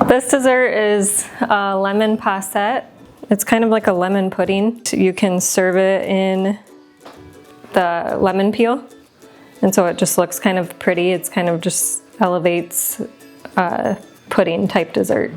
This dessert is lemon posset. It's kind of like a lemon pudding. You can serve it in the lemon peel, and so it just looks kind of pretty. It's kind of just elevates pudding type dessert.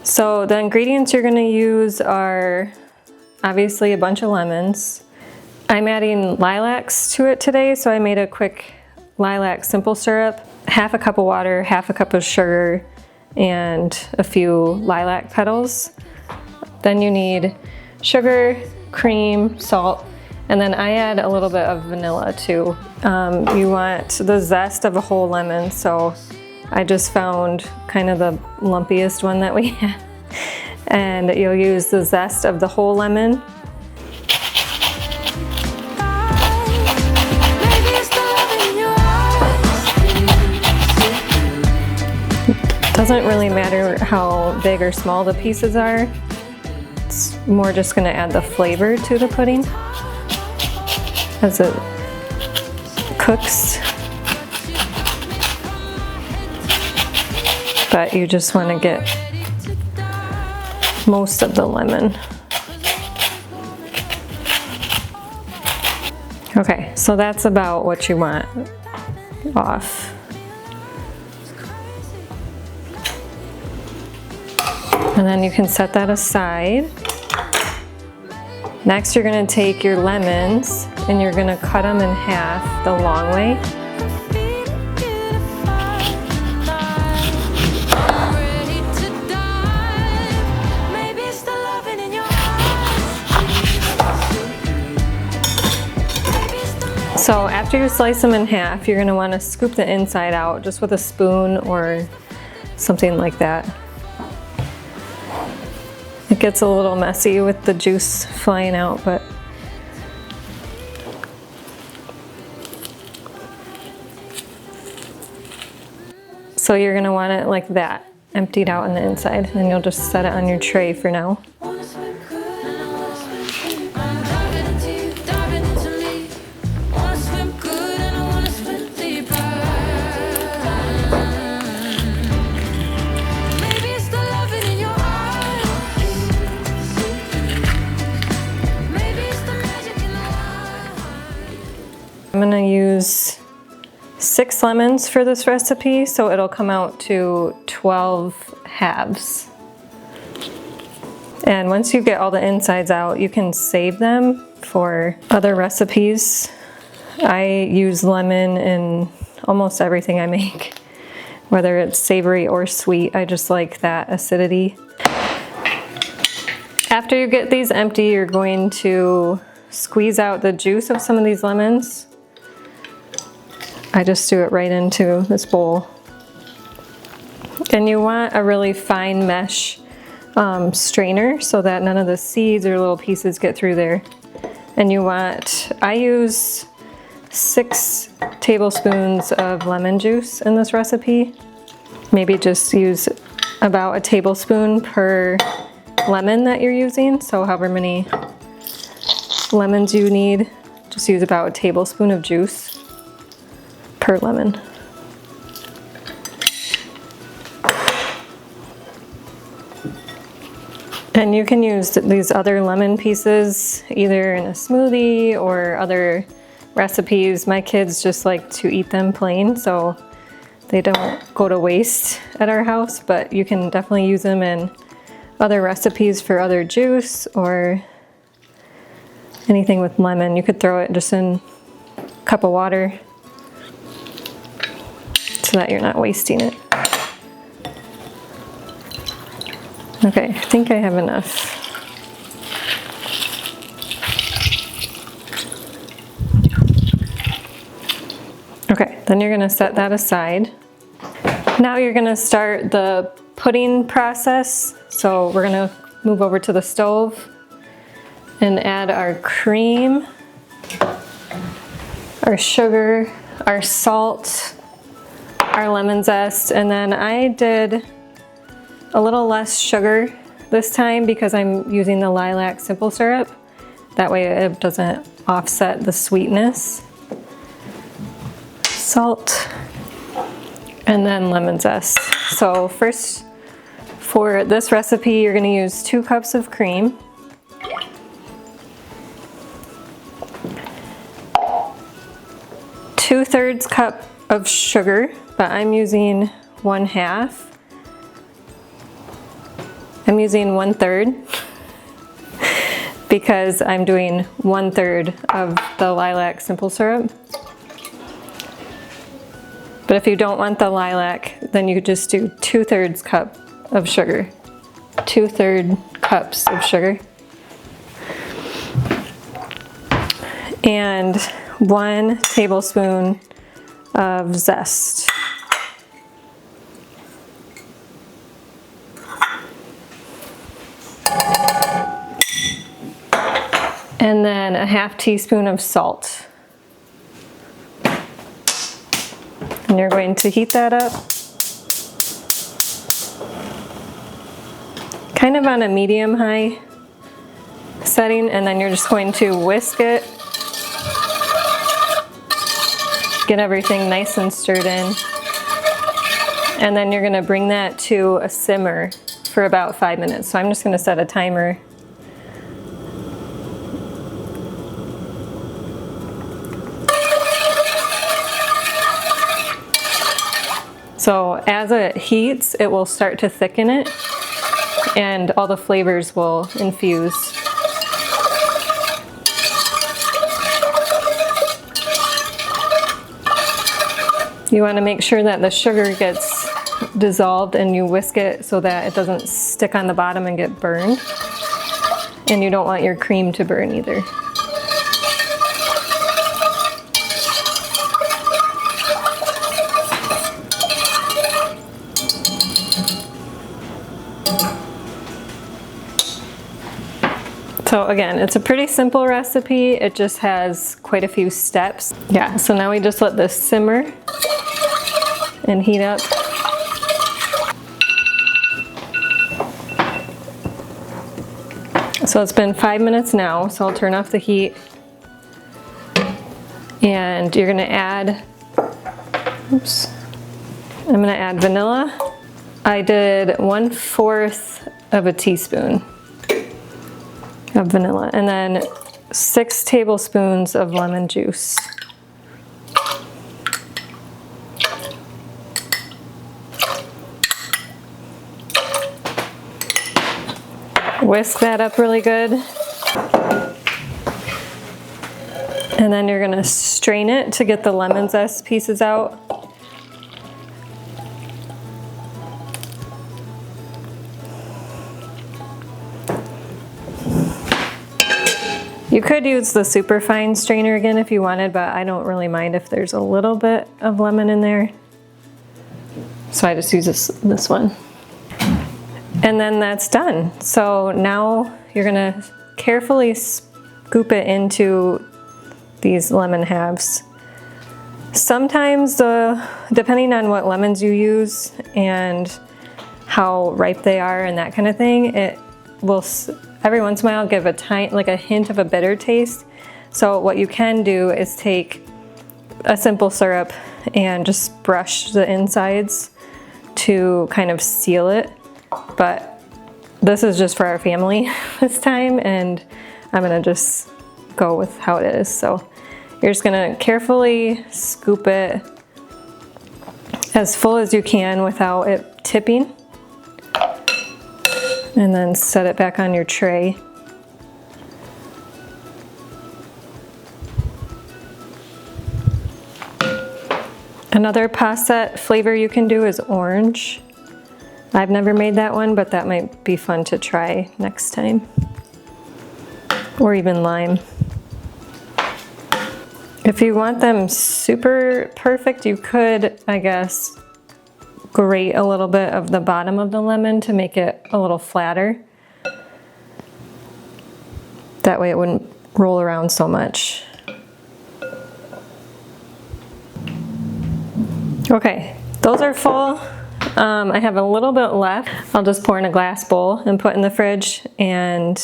So the ingredients you're gonna use are obviously a bunch of lemons. I'm adding lilacs to it today, so I made a quick lilac simple syrup, half a cup of water, half a cup of sugar, and a few lilac petals. Then you need sugar, cream, salt, and then I add a little bit of vanilla too. You want the zest of a whole lemon, so I just found kind of the lumpiest one that we had. And you'll use the zest of the whole lemon. Doesn't really matter how big or small the pieces are. It's more just gonna add the flavor to the pudding as it cooks. But you just wanna get most of the lemon. Okay, so that's about what you want off. And then you can set that aside. Next, you're gonna take your lemons and you're gonna cut them in half the long way. So after you slice them in half, you're gonna wanna scoop the inside out just with a spoon or something like that. It gets a little messy with the juice flying out, but so you're gonna want it like that, emptied out on the inside, and you'll just set it on your tray for now. I'm gonna use 6 lemons for this recipe, so it'll come out to 12 halves. And once you get all the insides out, you can save them for other recipes. I use lemon in almost everything I make, whether it's savory or sweet. I just like that acidity. After you get these empty, you're going to squeeze out the juice of some of these lemons. I just do it right into this bowl. And you want a really fine mesh strainer so that none of the seeds or little pieces get through there. And you want, I use 6 tablespoons of lemon juice in this recipe. Maybe just use about a tablespoon per lemon that you're using. So however many lemons you need, just use about a tablespoon of juice per lemon. And you can use these other lemon pieces either in a smoothie or other recipes. My kids just like to eat them plain, so they don't go to waste at our house, but you can definitely use them in other recipes for other juice or anything with lemon. You could throw it just in a cup of water so that you're not wasting it. Okay, I think I have enough. Okay, then you're gonna set that aside. Now you're gonna start the pudding process. So we're gonna move over to the stove and add our cream, our sugar, our salt, our lemon zest, and then I did a little less sugar this time because I'm using the lilac simple syrup. That way it doesn't offset the sweetness. Salt, and then lemon zest. So first For this recipe, you're going to use 2 cups of cream, 2/3 cup of sugar, but I'm using 1/2. I'm using 1/3 because I'm doing 1/3 of the lilac simple syrup. But if you don't want the lilac, then you could just do 2/3 cup of sugar. 2/3 cups of sugar. And 1 tablespoon of zest. And then a 1/2 teaspoon of salt. And you're going to heat that up. Kind of on a medium-high setting, and then you're just going to whisk it. Get everything nice and stirred in. And then you're gonna bring that to a simmer for about 5 minutes. So I'm just gonna set a timer. So as it heats, it will start to thicken it, and all the flavors will infuse. You want to make sure that the sugar gets dissolved and you whisk it so that it doesn't stick on the bottom and get burned. And you don't want your cream to burn either. So again, it's a pretty simple recipe. It just has quite a few steps. Yeah, so now we just let this simmer and heat up. So it's been 5 minutes now, so I'll turn off the heat. And you're gonna add, oops, I'm gonna add vanilla. I did 1/4 of a teaspoon of vanilla, and then 6 tablespoons of lemon juice. Whisk that up really good. And then you're gonna strain it to get the lemon zest pieces out. You could use the super fine strainer again if you wanted, but I don't really mind if there's a little bit of lemon in there. So I just use this one. And then that's done. So now you're gonna carefully scoop it into these lemon halves. Sometimes, depending on what lemons you use and how ripe they are and that kind of thing, it will every once in a while give a hint of a bitter taste. So what you can do is take a simple syrup and just brush the insides to kind of seal it. But this is just for our family this time, and I'm gonna just go with how it is. So you're just gonna carefully scoop it as full as you can without it tipping. And then set it back on your tray. Another posset flavor you can do is orange. I've never made that one, but that might be fun to try next time. Or even lime. If you want them super perfect, you could, I guess, grate a little bit of the bottom of the lemon to make it a little flatter. That way it wouldn't roll around so much. Okay, those are full. I have a little bit left. I'll just pour in a glass bowl and put in the fridge. And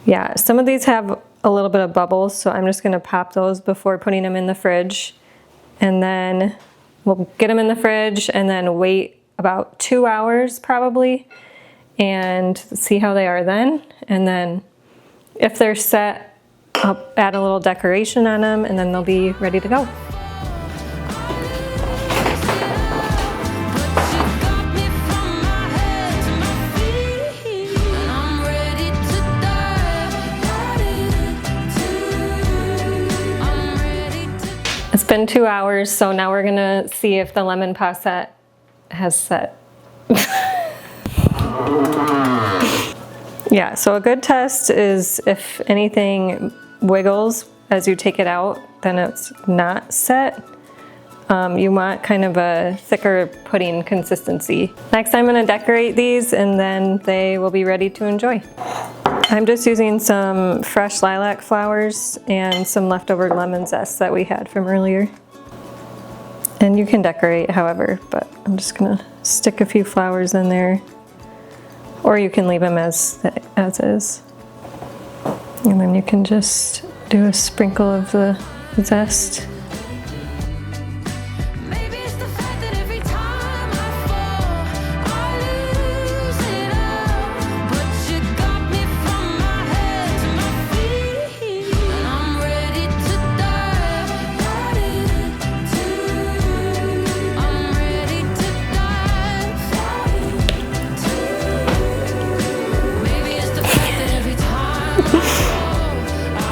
yeah, some of these have a little bit of bubbles, so I'm just gonna pop those before putting them in the fridge. And then we'll get them in the fridge and then wait about 2 hours probably and see how they are then. And then if they're set, I'll add a little decoration on them and then they'll be ready to go. It's been 2 hours, so now we're gonna see if the lemon posset has set. Yeah, so a good test is if anything wiggles as you take it out, then it's not set. You want kind of a thicker pudding consistency. Next I'm gonna decorate these and then they will be ready to enjoy. I'm just using some fresh lilac flowers and some leftover lemon zest that we had from earlier. And you can decorate however, but I'm just gonna stick a few flowers in there. Or you can leave them as is. And then you can just do a sprinkle of the zest.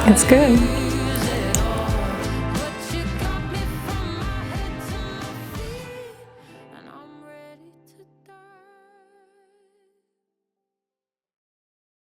It's good.